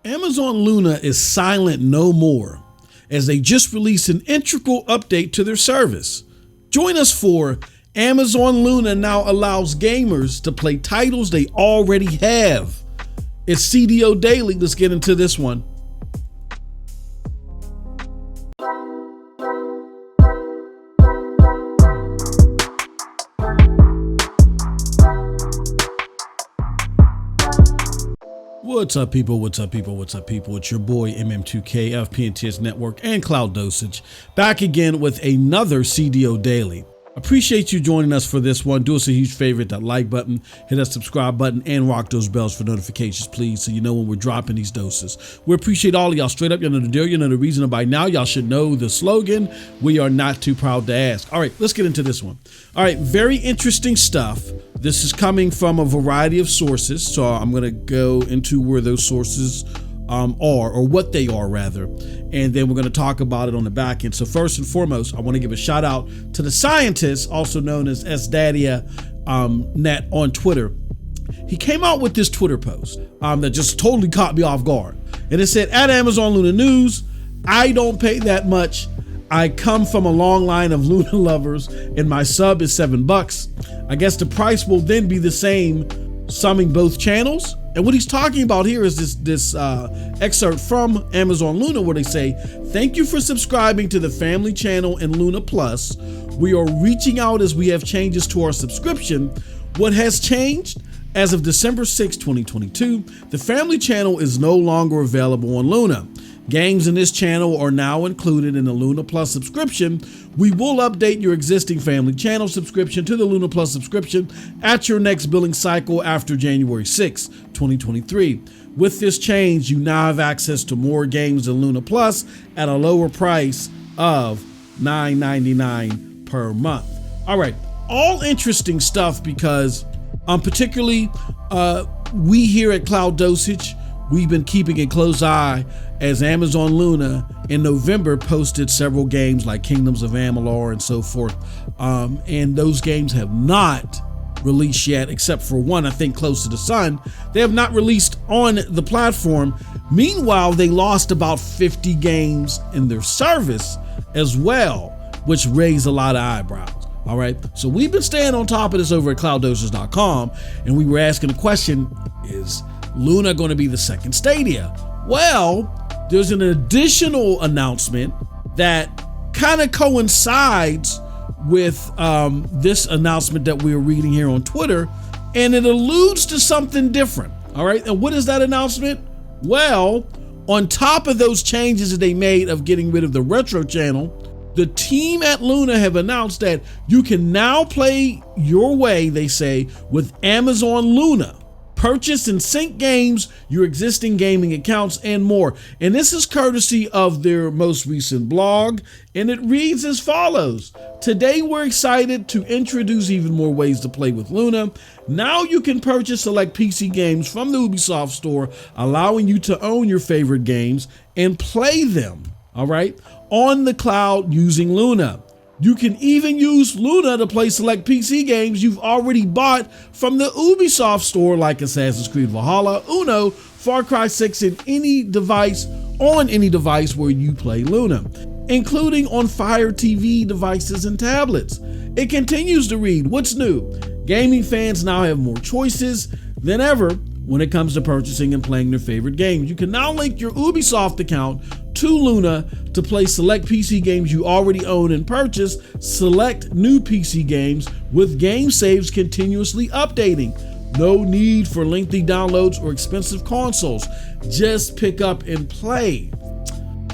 Amazon Luna is silent no more, as they just released an integral update to their service. Join us for Amazon Luna now allows gamers to play titles they already have. It's CDO Daily. Let's get into this one. What's up, people? What's up, people? What's up, people? It's your boy MM2K of PNTS Network and CloudDosage, back again with another CDO Daily. Appreciate you joining us for this one. Do us a huge favor, hit that like button, hit that subscribe button, and rock those bells for notifications, please, so you know when we're dropping these doses. We appreciate all of y'all. Straight up, you know the deal, you know the reason, and by now y'all should know the slogan, we are not too proud to ask. All right, let's get into this one. All right, very interesting stuff. This is coming from a variety of sources, so I'm going to go into where those sources are, or what they are rather, and then we're going to talk about it on the back end. So first and foremost, I want to give a shout out to the scientist, also known as StadiaNet on Twitter. He came out with this Twitter post that just totally caught me off guard, and it said, "At Amazon Luna News, I don't pay that much. I come from a long line of Luna lovers, and my sub is $7. I guess the price will then be the same, summing both channels." And what he's talking about here is this excerpt from Amazon Luna, where they say, "Thank you for subscribing to the family channel and Luna Plus. We are reaching out as we have changes to our subscription. What has changed? As of December 6, 2022, the family channel is no longer available on Luna. Games in this channel are now included in the Luna Plus subscription. We will update your existing family channel subscription to the Luna Plus subscription at your next billing cycle after January 6, 2023. With this change, you now have access to more games in Luna Plus at a lower price of $9.99 per month." All right, all interesting stuff, because particularly we here at CloudDosage, we've been keeping a close eye as Amazon Luna in November posted several games like Kingdoms of Amalur and so forth. And those games have not released yet, except for one, I think, Close to the Sun. They have not released on the platform. Meanwhile, they lost about 50 games in their service as well, which raised a lot of eyebrows. All right, so we've been staying on top of this over at CloudDosage.com, and we were asking the question, is Luna going to be the second Stadia? Well, there's an additional announcement that kind of coincides with this announcement that we're reading here on Twitter, and it alludes to something different. All right, and what is that announcement? Well, on top of those changes that they made of getting rid of the retro channel, the team at Luna have announced that you can now play your way, they say, with Amazon Luna. Purchase and sync games, your existing gaming accounts, and more. And this is courtesy of their most recent blog, and it reads as follows. "Today we're excited to introduce even more ways to play with Luna. Now you can purchase select PC games from the Ubisoft store, allowing you to own your favorite games and play them, all right, on the cloud using Luna. You can even use Luna to play select PC games you've already bought from the Ubisoft store, like Assassin's Creed Valhalla, Uno, Far Cry 6, and on any device where you play Luna, including on Fire TV devices and tablets." It continues to read, "What's new? Gaming fans now have more choices than ever when it comes to purchasing and playing their favorite games. You can now link your Ubisoft account to Luna to play select PC games you already own and purchase select new PC games with game saves continuously updating. No need for lengthy downloads or expensive consoles. Just pick up and play."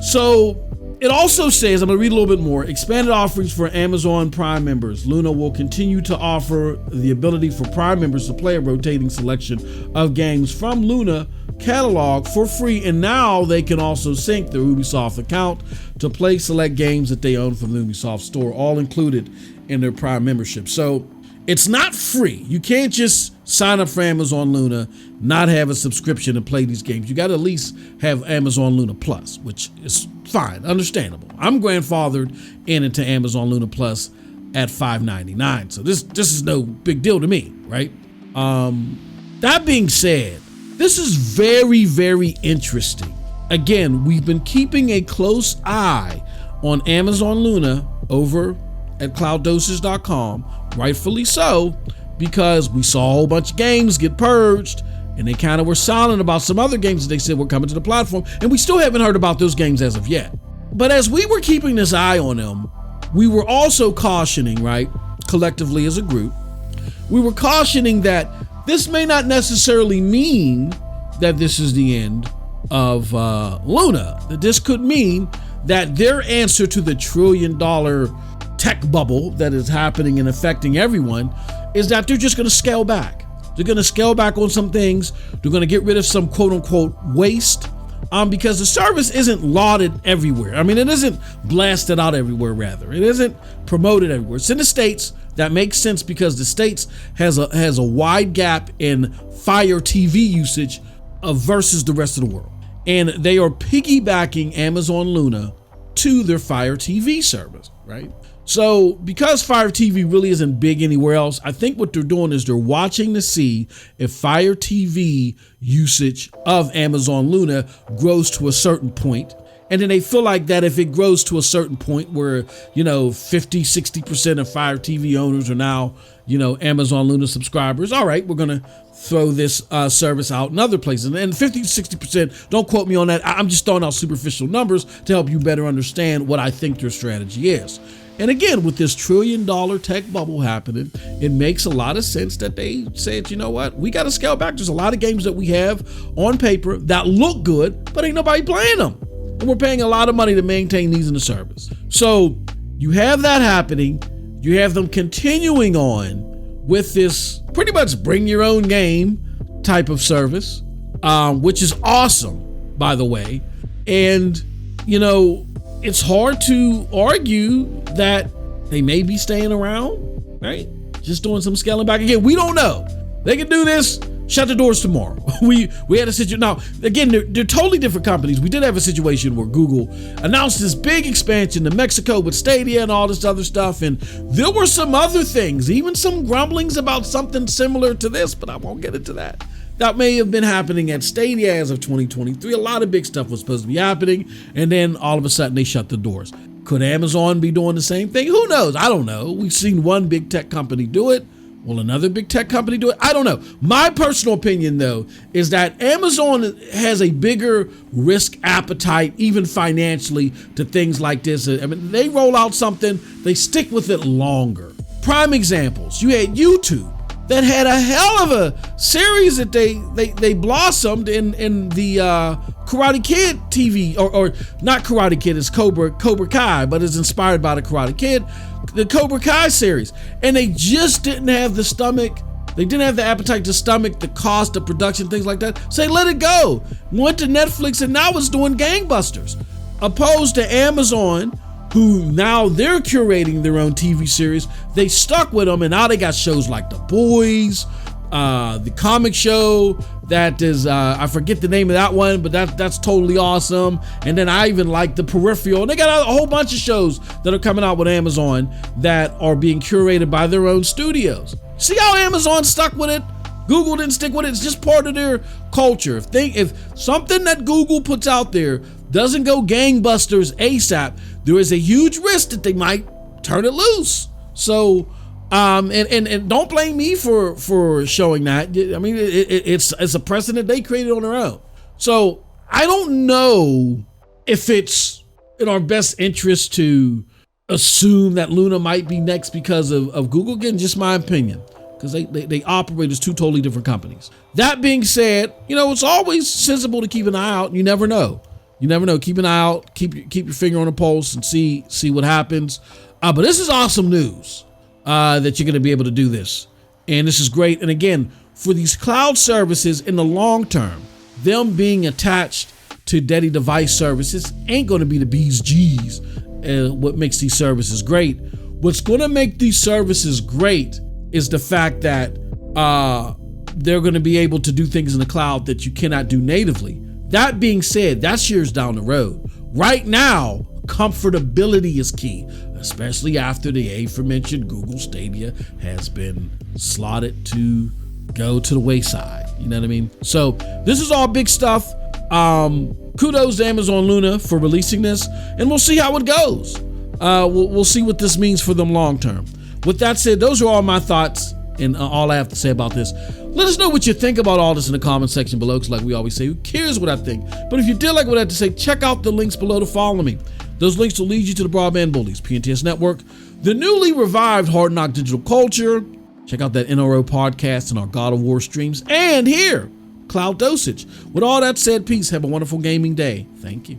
So it also says, I'm going to read a little bit more, expanded offerings for Amazon Prime members. Luna will continue to offer the ability for Prime members to play a rotating selection of games from Luna catalog for free, and now they can also sync their Ubisoft account to play select games that they own from the Ubisoft store, all included in their Prime membership. So it's not free. You can't just sign up for Amazon Luna, not have a subscription and play these games. You got to at least have Amazon Luna Plus, which is fine, understandable. I'm grandfathered into Amazon Luna Plus at $5.99, so this is no big deal to me, right? That being said, this is very, very interesting. Again, we've been keeping a close eye on Amazon Luna over at CloudDosage.com, rightfully so, because we saw a whole bunch of games get purged, and they kind of were silent about some other games that they said were coming to the platform, and we still haven't heard about those games as of yet. But as we were keeping this eye on them, we were also cautioning, right, collectively as a group, we were cautioning that this may not necessarily mean that this is the end of Luna. That this could mean that their answer to the $1 trillion tech bubble that is happening and affecting everyone is that they're just going to scale back. They're going to scale back on some things. They're going to get rid of some quote unquote waste because the service isn't lauded everywhere. I mean, it isn't blasted out everywhere, rather. It isn't promoted everywhere. It's in the States. That makes sense because the States has a wide gap in Fire TV usage versus the rest of the world. And they are piggybacking Amazon Luna to their Fire TV service, right? So because Fire TV really isn't big anywhere else, I think what they're doing is they're watching to see if Fire TV usage of Amazon Luna grows to a certain point. And then they feel like that if it grows to a certain point where, 50-60% of Fire TV owners are now, Amazon Luna subscribers, all right, we're going to throw this service out in other places. And 50-60%, don't quote me on that. I'm just throwing out superficial numbers to help you better understand what I think their strategy is. And again, with this $1 trillion tech bubble happening, it makes a lot of sense that they said, you know what, we got to scale back. There's a lot of games that we have on paper that look good, but ain't nobody playing them. And we're paying a lot of money to maintain these in the service. So you have that happening. You have them continuing on with this pretty much bring your own game type of service, which is awesome, by the way. And, it's hard to argue that they may be staying around, right? Just doing some scaling back. Again, we don't know. They can do this, shut the doors tomorrow. We had a situation. Now, again, they're totally different companies. We did have a situation where Google announced this big expansion to Mexico with Stadia and all this other stuff. And there were some other things, even some grumblings about something similar to this, but I won't get into that. That may have been happening at Stadia as of 2023. A lot of big stuff was supposed to be happening, and then all of a sudden they shut the doors. Could Amazon be doing the same thing? Who knows? I don't know. We've seen one big tech company do it. Will another big tech company do it? I don't know. My personal opinion, though, is that Amazon has a bigger risk appetite, even financially, to things like this. I mean, they roll out something, they stick with it longer. Prime examples, you had YouTube that had a hell of a series that they blossomed in the Karate Kid TV, or not Karate Kid, it's Cobra Kai, but it's inspired by the Karate Kid, the Cobra Kai series. And they just didn't have the stomach, they didn't have the appetite to stomach the cost of production, things like that. So they let it go. Went to Netflix and now it's doing gangbusters. Opposed to Amazon, who now they're curating their own TV series. They stuck with them, and now they got shows like The Boys, the comic show that is, I forget the name of that one, but that's totally awesome. And then I even like The Peripheral. And they got a whole bunch of shows that are coming out with Amazon that are being curated by their own studios. See how Amazon stuck with it? Google didn't stick with it. It's just part of their culture. If something that Google puts out there doesn't go gangbusters ASAP, there is a huge risk that they might turn it loose. So, and don't blame me for showing that. I mean, it's a precedent they created on their own. So I don't know if it's in our best interest to assume that Luna might be next because of Google. Again, just my opinion, because they operate as two totally different companies. That being said, it's always sensible to keep an eye out. You never know. Keep an eye out. Keep your finger on the pulse and see what happens. But this is awesome news that you're going to be able to do this, and this is great. And again, for these cloud services in the long term, them being attached to Daddy device services ain't going to be the B's G's. What makes these services great? What's going to make these services great is the fact that they're going to be able to do things in the cloud that you cannot do natively. That being said, that's years down the road. Right now, comfortability is key, especially after the aforementioned Google Stadia has been slotted to go to the wayside. You know what I mean? So this is all big stuff. Kudos to Amazon Luna for releasing this, and we'll see how it goes. We'll see what this means for them long term. With that said, those are all my thoughts and all I have to say about this. Let us know what you think about all this in the comment section below, because like we always say, who cares what I think? But if you did like what I had to say, check out the links below to follow me. Those links will lead you to the Broadband Bullies, PNTS Network, the newly revived Hard Knock Digital Culture. Check out that NRO podcast and our God of War streams, and here, CloudDosage. With all that said, peace. Have a wonderful gaming day. Thank you.